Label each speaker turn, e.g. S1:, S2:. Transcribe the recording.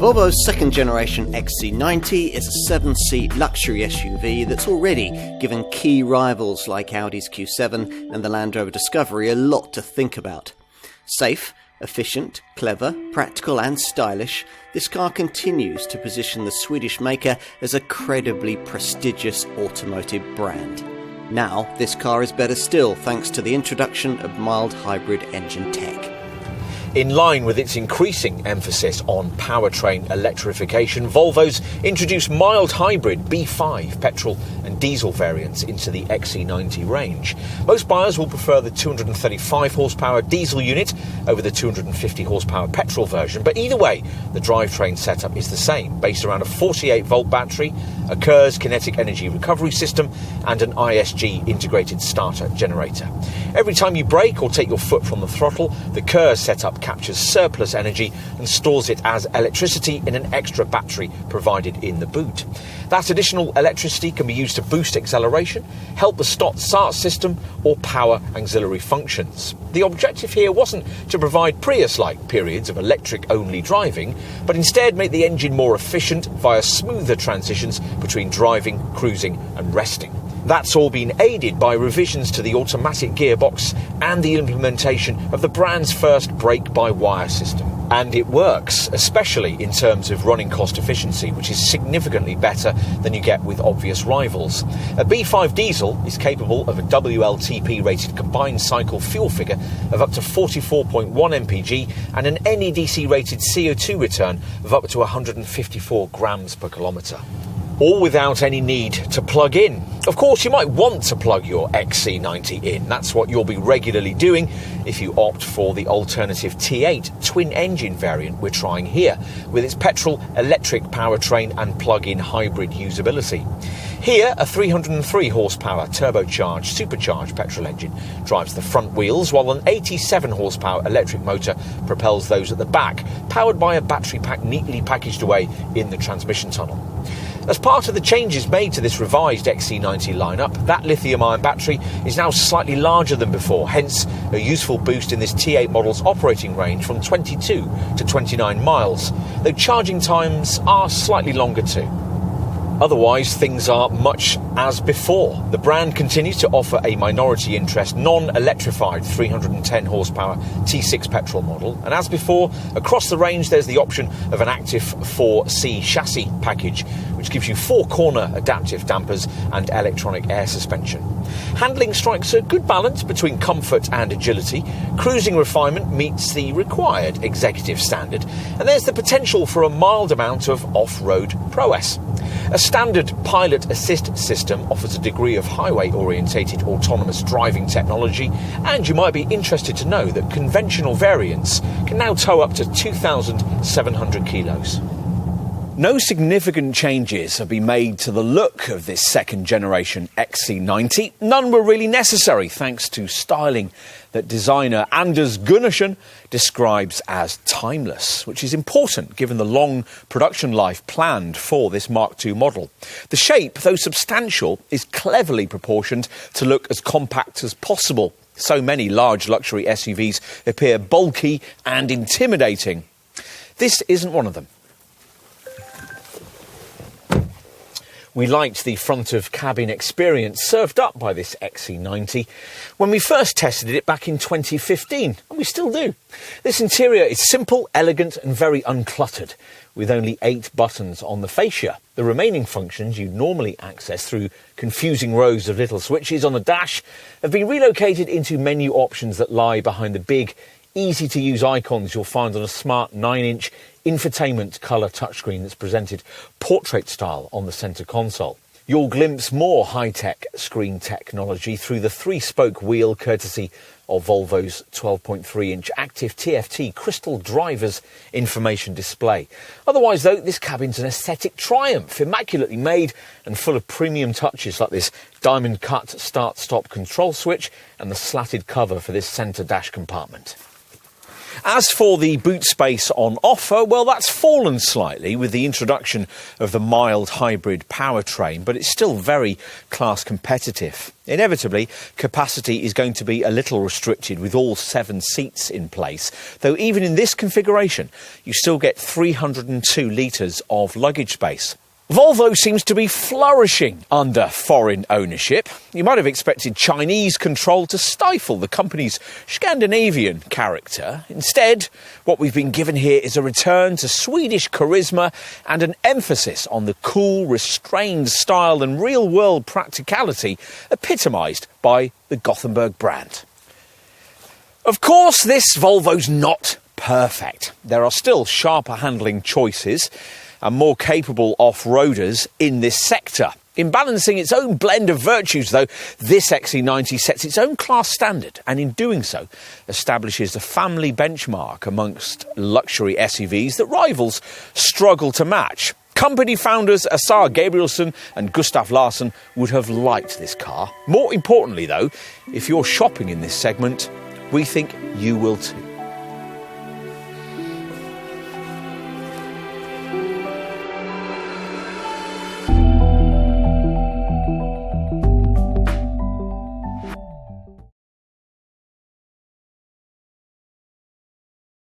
S1: Volvo's second generation XC90 is a 7-seat luxury SUV that's already given key rivals like Audi's Q7 and the Land Rover Discovery a lot to think about. Safe, efficient, clever, practical and stylish, this car continues to position the Swedish maker as a credibly prestigious automotive brand. Now, this car is better still thanks to the introduction of mild hybrid engine tech.
S2: In line with its increasing emphasis on powertrain electrification, Volvo's introduced mild hybrid B5 petrol and diesel variants into the XC90 range. Most buyers will prefer the 235 horsepower diesel unit over the 250 horsepower petrol version, but either way, the drivetrain setup is the same, based around a 48-volt battery, a KERS kinetic energy recovery system, and an ISG integrated starter generator. Every time you brake or take your foot from the throttle, the KERS setup captures surplus energy and stores it as electricity in an extra battery provided in the boot. That additional electricity can be used to boost acceleration, help the stop-start system, or power auxiliary functions. The objective here wasn't to provide Prius-like periods of electric-only driving, but instead make the engine more efficient via smoother transitions between driving, cruising and resting. That's all been aided by revisions to the automatic gearbox and the implementation of the brand's first brake-by-wire system. And it works, especially in terms of running cost efficiency, which is significantly better than you get with obvious rivals. A B5 diesel is capable of a WLTP-rated combined cycle fuel figure of up to 44.1 mpg and an NEDC-rated CO2 return of up to 154 grams per kilometre. All without any need to plug in. Of course, you might want to plug your XC90 in. That's what you'll be regularly doing if you opt for the alternative T8 twin-engine variant we're trying here, with its petrol-electric powertrain and plug-in hybrid usability. Here, a 303 horsepower turbocharged, supercharged petrol engine drives the front wheels, while an 87 horsepower electric motor propels those at the back, powered by a battery pack neatly packaged away in the transmission tunnel. As part of the changes made to this revised XC90 lineup, that lithium-ion battery is now slightly larger than before, hence a useful boost in this T8 model's operating range from 22 to 29 miles, though charging times are slightly longer too. Otherwise, things are much as before. The brand continues to offer a minority interest, non-electrified 310 horsepower T6 petrol model. And as before, across the range, there's the option of an active 4C chassis package, which gives you 4-corner adaptive dampers and electronic air suspension. Handling strikes a good balance between comfort and agility. Cruising refinement meets the required executive standard. And there's the potential for a mild amount of off-road prowess. A standard pilot assist system offers a degree of highway-orientated autonomous driving technology, and you might be interested to know that conventional variants can now tow up to 2,700 kilos. No significant changes have been made to the look of this second-generation XC90. None were really necessary, thanks to styling that designer Anders Gunnarsson describes as timeless, which is important given the long production life planned for this Mark II model. The shape, though substantial, is cleverly proportioned to look as compact as possible. So many large luxury SUVs appear bulky and intimidating. This isn't one of them. We liked the front of cabin experience served up by this XC90 when we first tested it back in 2015, and we still do. This interior is simple, elegant and very uncluttered, with only 8 buttons on the fascia. The remaining functions you'd normally access through confusing rows of little switches on the dash have been relocated into menu options that lie behind the big, easy-to-use icons you'll find on a smart 9-inch infotainment colour touchscreen that's presented portrait style on the centre console. You'll glimpse more high-tech screen technology through the 3-spoke wheel courtesy of Volvo's 12.3-inch active TFT crystal driver's information display. Otherwise, though, this cabin's an aesthetic triumph, immaculately made and full of premium touches like this diamond-cut start-stop control switch and the slatted cover for this centre dash compartment. As for the boot space on offer, well, that's fallen slightly with the introduction of the mild hybrid powertrain, but it's still very class competitive. Inevitably, capacity is going to be a little restricted with all 7 seats in place, though even in this configuration, you still get 302 litres of luggage space. Volvo seems to be flourishing under foreign ownership. You might have expected Chinese control to stifle the company's Scandinavian character. Instead, what we've been given here is a return to Swedish charisma and an emphasis on the cool, restrained style and real-world practicality epitomised by the Gothenburg brand. Of course, this Volvo's not perfect. There are still sharper handling choices and more capable off-roaders in this sector. In balancing its own blend of virtues, though, this XC90 sets its own class standard and in doing so establishes a family benchmark amongst luxury SUVs that rivals struggle to match. Company founders Assar Gabrielsen and Gustav Larsson would have liked this car. More importantly, though, if you're shopping in this segment, we think you will too.